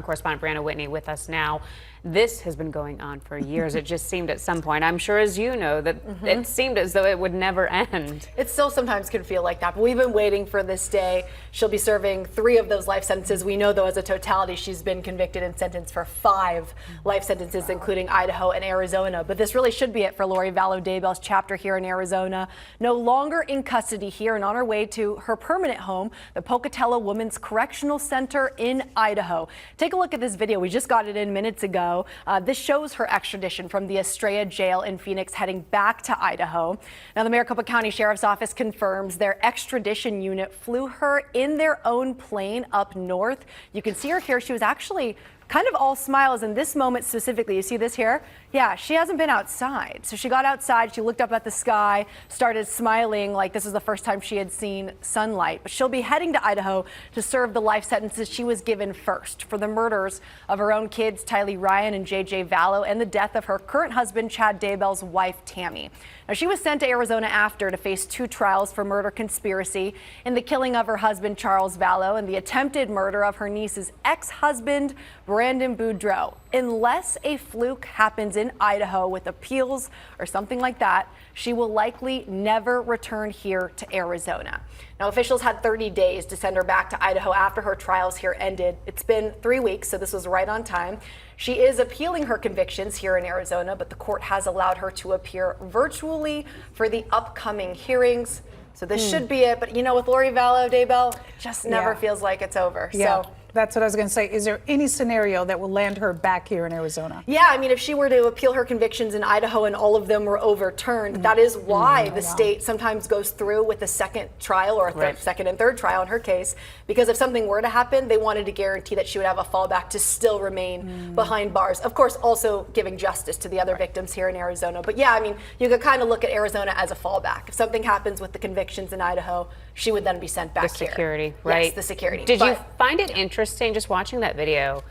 Correspondent Brianna Whitney with us now. This has been going on for years. It just seemed at some point, I'm sure as you know, that it seemed as though it would never end. It still sometimes can feel like that, but we've been waiting for this day. She'll be serving 3 of those life sentences. We know, though, as a totality, she's been convicted and sentenced for 5 life sentences, including Idaho and Arizona. But this really should be it for Lori Vallow Daybell's chapter here in Arizona. No longer in custody here and on her way to her permanent home, the Pocatello Women's Correctional Center in Idaho. Take a look at this video. We just got it in minutes ago. This shows her extradition from the Estrella jail in Phoenix heading back to Idaho. Now, the Maricopa County Sheriff's Office confirms their extradition unit flew her in their own plane up north. You can see her here. She was actually kind of all smiles in this moment specifically. You see this here? Yeah, she hasn't been outside. So she got outside, she looked up at the sky, started smiling like this was the first time she had seen sunlight. But she'll be heading to Idaho to serve the life sentences she was given first for the murders of her own kids, Tylee Ryan and JJ Vallow, and the death of her current husband, Chad Daybell's wife, Tammy. Now, she was sent to Arizona after to face 2 trials for murder conspiracy in the killing of her husband, Charles Vallow, and the attempted murder of her niece's ex-husband, Brandon Boudreaux. Unless a fluke happens in Idaho with appeals or something like that, she will likely never return here to Arizona. Now, officials had 30 days to send her back to Idaho after her trials here ended. It's been 3 weeks, so this was right on time. She is appealing her convictions here in Arizona, but the court has allowed her to appear virtually for the upcoming hearings. So this should be it. But, you know, with Lori Vallow Daybell, it just never feels like it's over. Yeah. So That's what I was going to say. Is there any scenario that will land her back here in Arizona? yeah, I mean, if she were to appeal her convictions in Idaho and all of them were overturned, that is why the state sometimes goes through with a second trial or a second and third trial in her case, because if something were to happen, they wanted to guarantee that she would have a fallback to still remain behind bars. Of course, also giving justice to the other victims here in Arizona. But yeah, I mean, you could kind of look at Arizona as a fallback. If something happens with the convictions in Idaho, she would then be sent back here. The security, right? Yes, the security. Did you find it interesting just watching that video?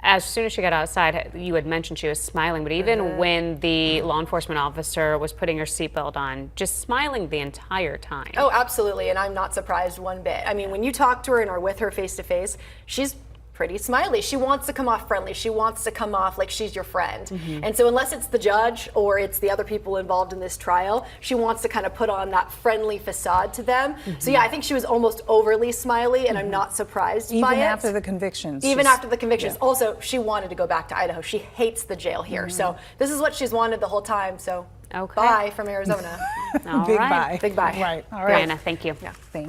As soon as she got outside, you had mentioned she was smiling, but even when the law enforcement officer was putting her seatbelt on, just smiling the entire time. Oh, absolutely, and I'm not surprised one bit. I mean, when you talk to her and are with her face to face, she's pretty smiley. She wants to come off friendly. She wants to come off like she's your friend. And so unless it's the judge or it's the other people involved in this trial, she wants to kind of put on that friendly facade to them. So yeah, I think she was almost overly smiley, and I'm not surprised by it. Even after the convictions? Even after the convictions. Yeah. Also, she wanted to go back to Idaho. She hates the jail here. So this is what she's wanted the whole time. So bye from Arizona. All Big right. bye. Big bye. Right. All right. Brianna, thank you. Yeah. Thank you.